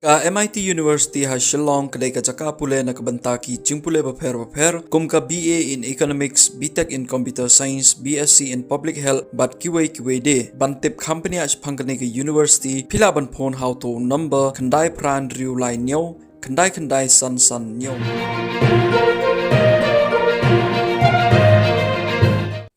Ka MIT University ha Shillong kadai ka jaka pule na kabanta ki chingpule bapher kum ka BA in Economics, BTech in Computer Science, BSc in Public Health but kiwei de bantip company ach phangkane ka university phila ban phone how to number khandai pran riu lai nyau khandai san nyau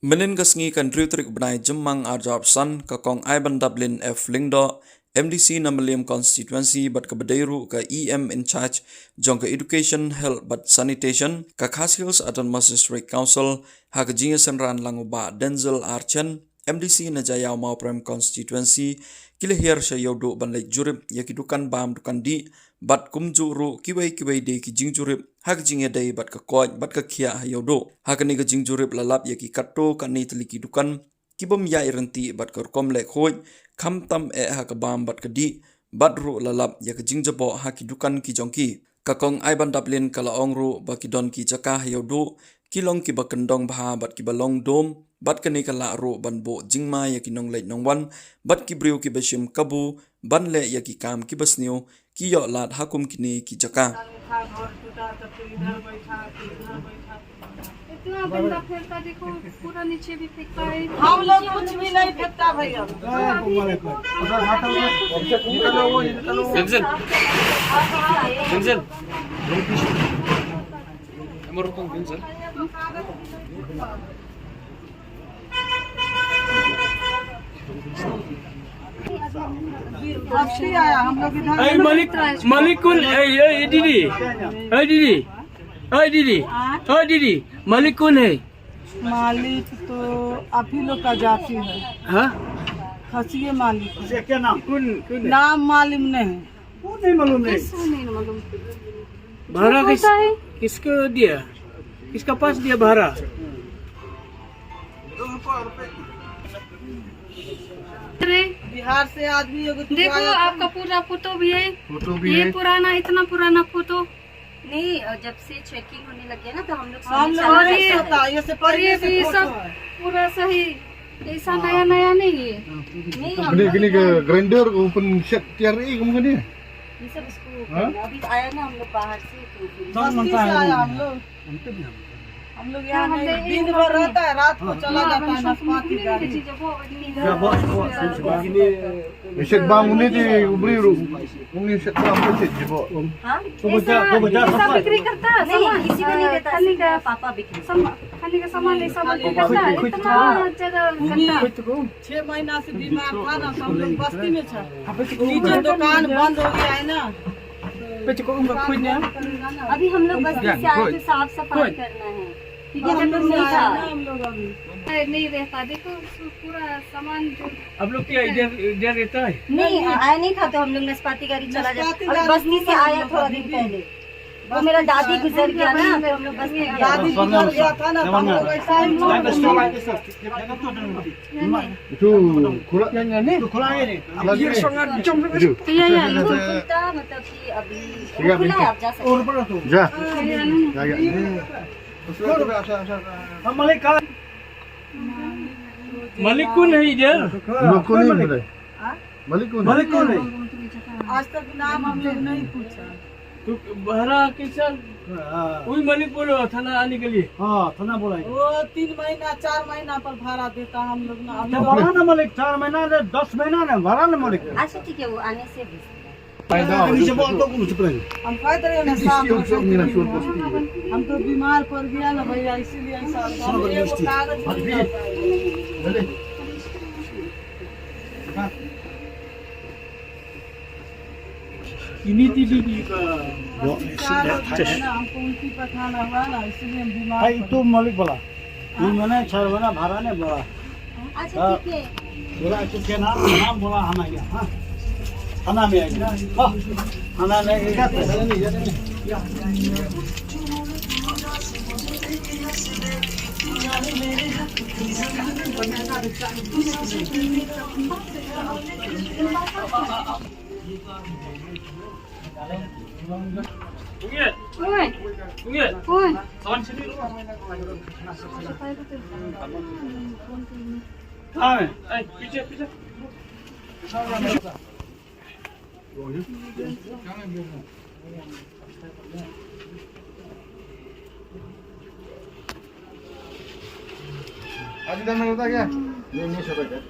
Menin kasngi kan trik benai jemang arjab san ka kong Ivan Dublin F Lingdo MDC Namaliam constituency but ka Badairu ka EM in charge jong ka education health but sanitation ka Khas Atan Magistrate Council ha ka jinga sanran languba Denzel Archen MDC na Jayau Mau Prime constituency kila hier sya yodo ban lek jurip yakidukan bam dukan di bat kumjuru kiwei de ki jingjurip hak jinge dai bat ka koj bat ka khia yodo hakani ka jingjurip lalap yaki katto kani teliki dukan kibom ya iranti bat ka kom lek hoj kham tam e hak bam bat ka di bat ru lalap yak jingjabo haki dukan ki jongki kakong Ivan Dublin kala ongru bakidon ki jaka yodo kilong ki bakendong bha bat ki balong dom bat kani kala ro banbo jingma yaki nong lek nongwan bat ki briu ki bashim kabu ban le yaki kam ki basniu ki yo lat hakum kini ki jaka इतना बंदा फेंकता देखो पूरा नीचे भी फेंकता है हम लोग कुछ भी नहीं फेंकता भैया दीदी मालिक कौन है? मालिक तो आप ही लोग का जाति है। हाँ? खसिए मालिक है। क्या नाम? नाम मालूम नहीं है। नहीं मालूम है। भाड़ा किसको दिया? किसका पास दिया भाड़ा? बिहार से आदमी देखो आपका पूरा फोटो भी है ये पुराना इतना पुराना फोटो नहीं जब से चेकिंग होने लगे ना तो हम लोग और ये भी सब पूरा सही ऐसा नया नहीं है gini grinder open set tiar ini kemudian ये सब इसको अभी आया ना हम लोग बाहर से तो बस्ती से आया हम लोग यहाँ नहीं दिन भर रहता है रात को चला जाता है नाशपाती गाड़ी set bangun ini ubri mungkin set apa set jibo ऐसा बिक्री करता है नहीं किसी को नहीं देता खाने का पापा बिक्री खाने का सामान ऐसा बिक्री करता है इतना ज्यादा करता 6 महीना से बीमार था ना सब लोग बस्ती में था नीचे दुकान बंद हो गया है ना अभी हम लोग बस्ती से आए थे साफ सफाई करना है क्योंकि हम लोग नहीं था हम लोग अभी नहीं रहता देखो पूरा सामान जो आप लोग क्या इधर रहता है? नहीं आया नहीं था तो हम लोग नाशपाती गाड़ी चला जाता और बस्ती से आया थोड़ा दिन पहले वो मेरा दादी गुजर गया ना तो हम लोग बस्ती दादी गुजर गया था ना तो हम लोग ऐसा ही itu kurang तो खुला है नहीं ये संgat जम तो ये खुलता मतलब कि अभी खुला है आप जा सकते ja मालिक कौन है इधर? Malik कौन है? आज तक नाम हम लोग नहीं पूछा तो भाड़ा कैसा? वही मालिक बोलो थाना आने के लिए। हाँ थाना बोला है। वो 3 महीना 4 महीना पर भाड़ा देता हम लोग ना अभी भाड़ा ना मालिक 4 महीना 10 महीना ना भाड़ा ना मालिक। अच्छा ठीक है वो आने से भी हम कह रहे हैं ना साहब हम तो बीमार पड़ गया ना भैया इसीलिए ऐसा ini tv हमको उल्टी पखाना हुआ ना इसलिए हम बीमार itu मालिक बोला ये मैंने 6 महीना भाड़ा नहीं बोला अच्छा ठीक है बोला तो क्या नाम बोला हम आ गया हाँ थाना में आ गया हाँ थाना में क्या पीछे आज इधर में रहता क्या? नहीं सोता क्या?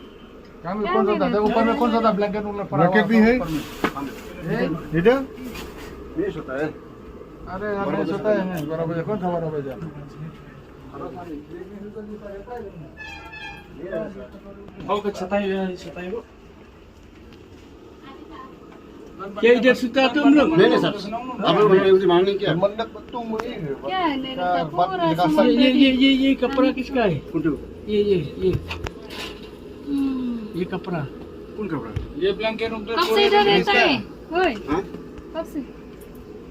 कहाँ में कौन सा था? ऊपर में कौन सा था? ब्लैंकेट ब्लैंकेट भी है इधर? नहीं सोता है। अरे यार नहीं सोता है मैं 12 बजे कौन सा 12 बजे? क्या इधर सुता तुम लोग? नहीं सर, आप लोग मुझे मांगने क्या? मंडप तुम वही है क्या है मेरा तो पूरा ये कपड़ा किसका है? ये कपड़ा कौन कपड़ा? ये ब्लैंकेट कब से इधर रहता है? ओए हाँ? कब से?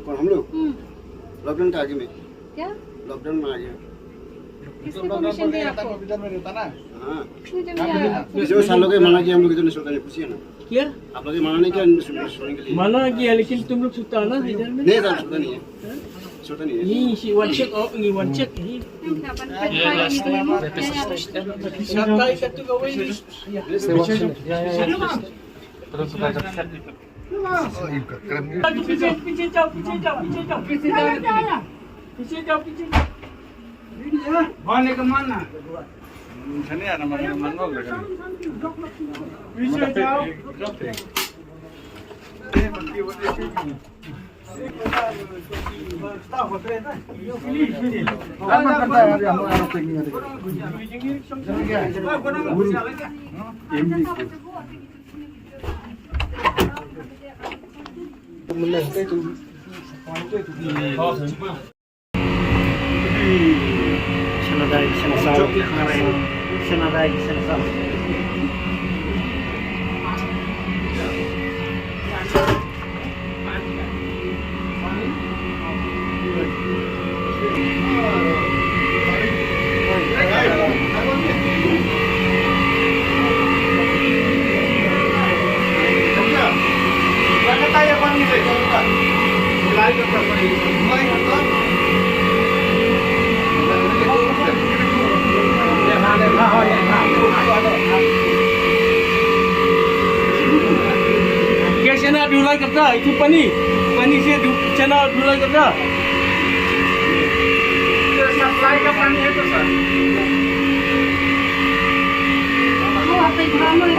कौन हम लोग? लॉकडाउन के आगे में। क्या? लॉकडाउन में आ गया। किसने परमिशन दिया आपको? इधर में रहता ना हाँ। किसने दिया? जो सालों के मना किया हम लोग इधर नहीं सोता नहीं पूछिए ना। क्या आप लोग मना नहीं किया सोने के लिए? मना किया लेकिन तुम लोग सुता ना इधर में? नहीं सर सोता नहीं है। सोता नहीं है। Ini si wajib ini wajib ini. Santai satu gawe ini. Balik ke mana? Sini ada mana lagi. Bisa jauh. Guys, channel dulai kerja itu pani sih channel dulai kerja. Supply का पानी है तो सर वो आते ग्राम में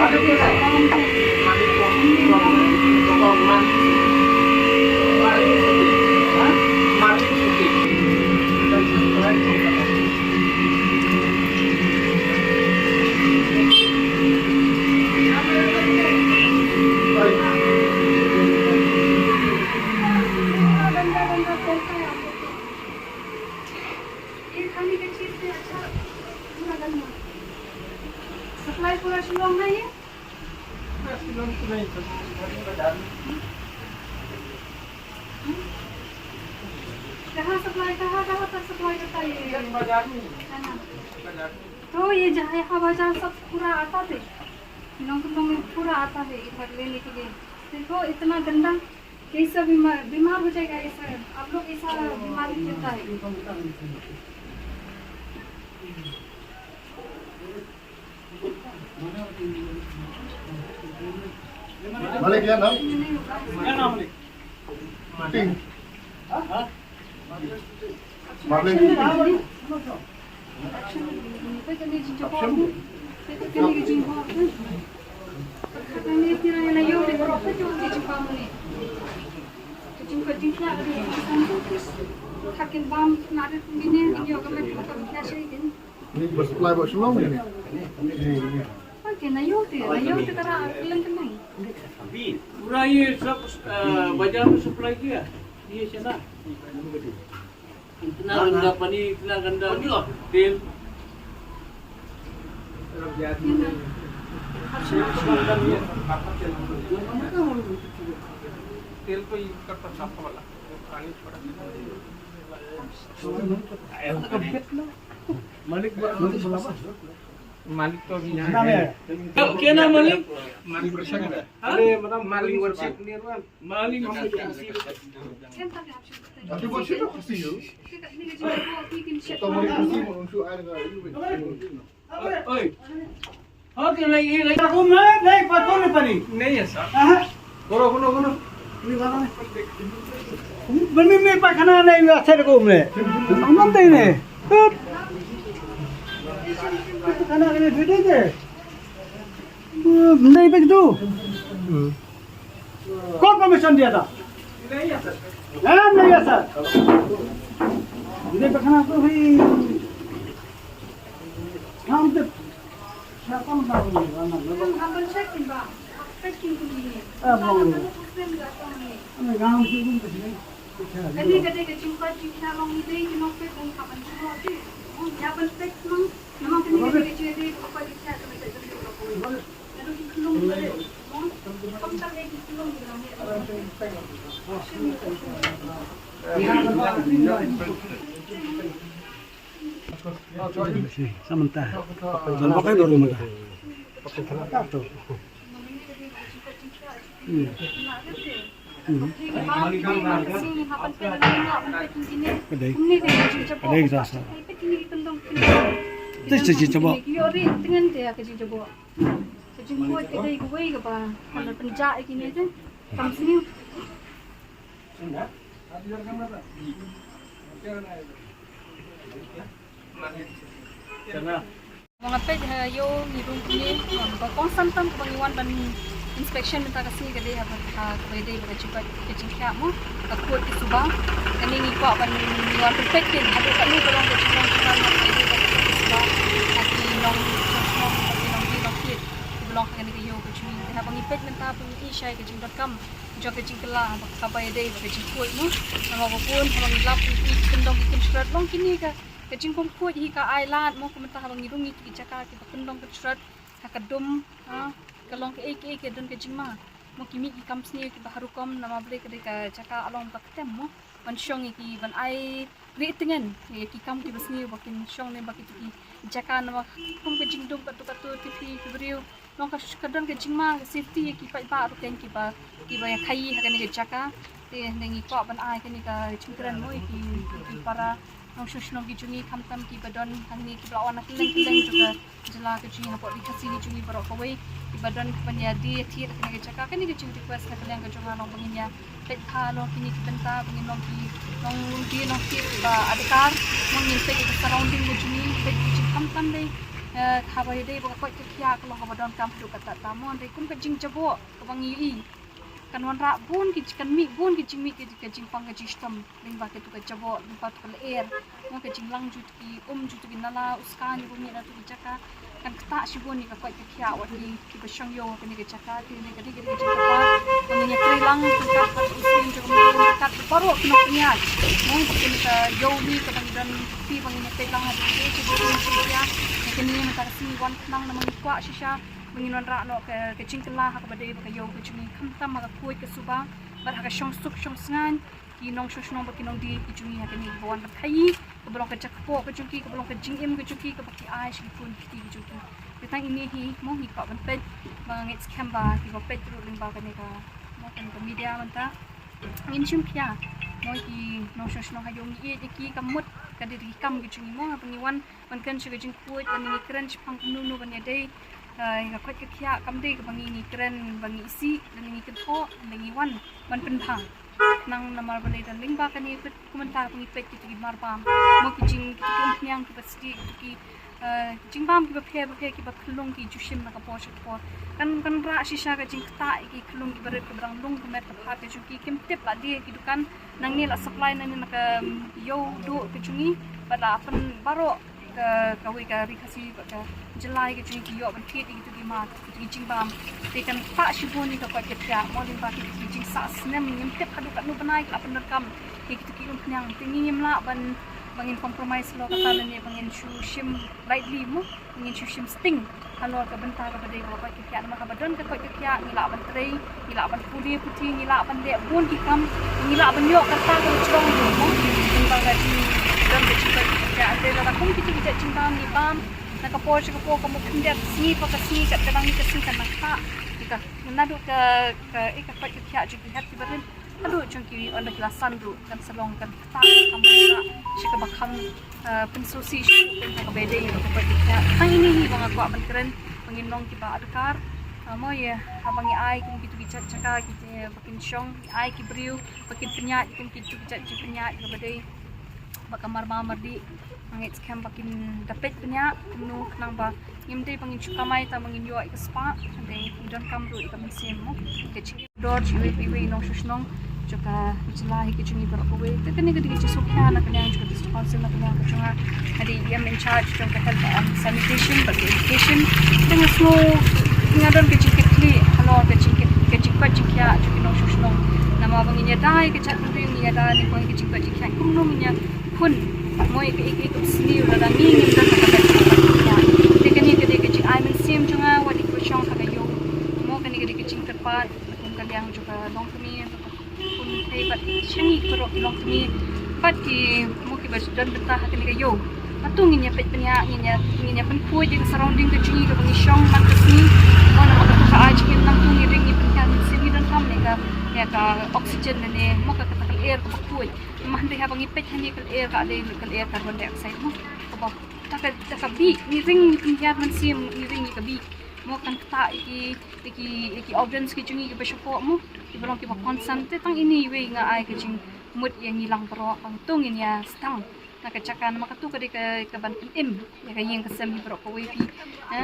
सप्लाई पूरा शिलोंग में ही है? कहाँ तक सप्लाई करता है ये? है ना? तो ये जहाँ यहाँ बाजार सब पूरा आता थे लोगों में पूरा आता है इधर लेने के लिए। देखो इतना गंदा ये सब बीमार हो जाएगा। ऐसा आप लोग ऐसा बीमारी देता है। Balik ya, no? क्या नाम है? Ting. Balik. Ini bersuplai buat Shillong ini. पूरा ये सब बाजार में सप्लाई किया ये चना इतना गंदा पानी इतना गंदा तेल तेल को यूज करता साफ वाला पानी थोड़ा मालिक तो अभी यहाँ है। क्या नाम मालिक? मालिक अरे मतलब मालिक वर्षिप निर्माण मालिक Tapi buat siapa pasti you? Atau mau ikuti untuk air nggak? ओए ओके नहीं ये नहीं पता नहीं पड़ी नहीं है सर करो Benih pakai nana ini asal kau ni. Nanti ini. Karena ini beda je. Benda begitu. Kau permission dia tak? नहीं है सर इधर पखना तो भाई हम तो siapa nak tahu ni mana Ambil check-in ba. Check-in tu ni. Abang. Ini गांव से घूम के नहीं kadang jumpa kita long ni deh, kita nak pergi kapan semua tu. Oh, ya betul mang. Nama kini kita jadi apa kita tu kita jadi apa. Lalu kita long ni. Kamu tak lagi kita long ni. sementara dan pakai dorong mereka tu Kedai rasa. Terus cuci coba. Yori dengan dia kerja coba. Kerja buat kedai gue ke apa? Kalau penjak gini tu, kamu sini. Mengapa yo hidung ini? Berkonstan kebanyakan dan inspection minta kasih ke dia apa kepada dia berjumpa kecil kamu takut di subang ini ni kau akan luar perfectin ada kat ni kalau kecil kamu kan subang lagi long di belong kan ke yo kecil ni kenapa ngipet minta pergi share kecil.com jog kecil kelah apa dia kecil kuat mu sama apapun kalau ngilap kendong ikan surat long kini ke kecil kom kuat hi ka island mau minta habang ngirungi ki cakap ki kendong ke surat kakadum kalau ke dan ke jima mo kimi ki company ki baharu kom nama beli ke ka caka along tak tem mo ban shong ki ban ai ritingen ki kam ki basni bakin shong ne bakit ki caka nama kum ke jingdum patu tv beriu long ka kadon ke jima safety ki pai ba ru ken ki ba ya khai ha ke caka te nengi ko ban ai ke ni ka chingran mo ki para nong shushno ki jungi kamtam ki badon kani ki blawan nak leng juga jela ke jungi hapo dikasih ni jungi barok kawai ki badon penyadi thir kani ke caka kani ke jungi request nak leng ke junga nong penginya pet lo kini ki benta pengin nong ki nong di nong ki ba adkar nong ni pet ke surrounding ke jungi pet ki kamtam dei khabai dei ba ko ke kya kalau badon kam tu kata tamu dei kun ke jing jabo ke bangi kanwan rak bun ki chicken meat bun ki jing meat ki jing pang ki system ling ba ke tu ka jabo limpa tu air mo ke jing lang jut ki jut ki nala uskan ni bumi na tu jaka kan kata si bun ni ka kwai ke kya wa ki ba shang yo ke ni ke jaka ti ni ke jing pa ni ni tri lang tu ka pa usin jo mo ka paro ki no nya mo ki ni ka yo ni ka bang dan ti bang ni tri lang ha ti ji ya ke ni mata si wan nang na mang kwa shisha menginon rak no ke cingkelah hak badai baka yo ke cungi kamtam hak kuai ke subang bar hak shong suk shong sngan ki nong shong baki nong di ki cungi hak ni bawan kai ke belong ke jakpo ke cungi ke belong ke jingim ke cungi ke baki ai shi pun ki cungi petang ini hi mo hi ka ban pet bang its kamba ki ba pet ru ling ba ka ni ka mo kan ke media manta in chum pia mo ki nong shong ha yo ni ki kamut ka di kam ki cungi mo ha pengiwan ban kan shi ke jing kuai ban ni kran pang nu ban ya dei ka kwat ke kya kam dei ka bangi ni kren bangi isi dan ni ken tho bangi wan ban penthang nang namar bale dan ling ba kan ni pet komentar bangi pet ki mar pam mo ki jing ki nyang ki pasti ki jing bam ki ba phe ki ba khulung ki jushim na ka po kan ra shisha ka jing ta ki khulung ki bare ka brang lung ka met ka pha ke ki kim tip la di ki dukan nang ni la supply na ni na ka yo do ke chungi pada pen baro ka wi ka rikasi ka jelai ke jungi yo ban thi di tu di ma ki jing bam te kan ta shibun ni ka kwa ke kya mo lim ba ki jing sa snem nim tep kadu kat nu banai ka pener kam ki ki um nyang te ni nim la ban bangin compromise lo ka talan ni bangin shu shim rightly mo bangin shu shim sting halo ka benta ka badai ba ki kya ma ka badon ka kwa ke kya ni la ban trei ni la ban pudi puti ni la ban de bun ki kam ni la ban yo ka ta ka chong mo ni ba ga di dan ke chi ba kya ate la kum ki ti jing bam ni bam nakapo kamu kendat si pakasi kat kadang ni kasi kan nakha kita nadu ka pat kya ju ki hati barin adu chungki on the glasan du kan salong kan ta kamera shika bakam pensusi kan ka bede ka pat kya tang ini hi bang aku ban keren penginong ki ba adkar Mo ya abang ai kum kitu kicat caka kita bakin syong ai ki briu bakin penyat kum kitu kicat penyat ke badai bakamar mamar di angit skam bakin dapet penyat nu nang ba ngimdei pangin chukamai ta mangin yo ik spa dei don kam ru ik sim mo ke chi dor chi we no shnong joka chila hi kichungi ber ko we te kene gedi chi sokya na kanya chu dis council na kanya chunga hari am in charge from the health and sanitation but education dengan small ngadon ke cikli halo ke cikpa cikya chu no shnong nama banginya dai ke chat ring ni ada ni ko ke cikpa cikya kum no nya pun moi ke ik sni la da ni ngim da ka te kene gedi ke cik ai men sim chunga wadi ko chong ka yo mo kene gedi ke cik terpat kun kaliang juga long kami pun hebat changi kerok long kami pati mo ki bas dan betah kene ke yo patung nya pet penya nya pen kuai je surrounding ke chingi ke bangi syong mak ni mana mak ka aj ke nang tung ni ring ni penya sini dan kam ne ka ya ka oxygen ne mo ka ka air ka kuai mah de ha bangi pet ni ka air ka de ka air carbon dioxide mo ko ta ka bi ni ring penya man sim ni ring ni ka bi mo kan ta iki audience ki chingi ke besoko mo ibalong ki ba consent tang ini we nga ai ke ching mut yang hilang pro ang tung ini ya stang nakacakan makatu kadi ke ban im ya kayeng kesem hi pro ko wifi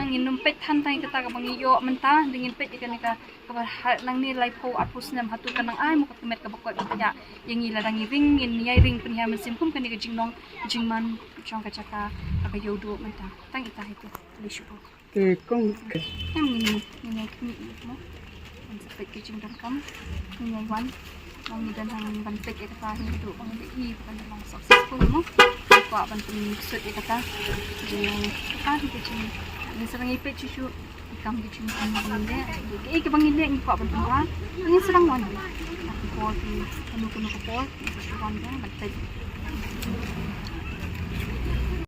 nginum pet hantai kata ka bangiyo mentah dingin pet ikan ka nang ni lai po apus nam hatu kanang ai mo kamet ka bakot ya yang ila dang ring in yai ring pun ha mesim kum kan ke jingnong jingman chong kacaka ka yodo mentah tang ita itu lishu Te kong em ni kini mo ang sa pet kitchen dam kam ni wan ang ni dan hang ban pet kata hidu ang di bukan lang successful mo ko aban pun sut kata yang ka kitchen ni serang ipet cucu ikam kitchen kan nginde ke banginde ni ko aban pun ni serang wan ko di anu ko ko ko wan ban pet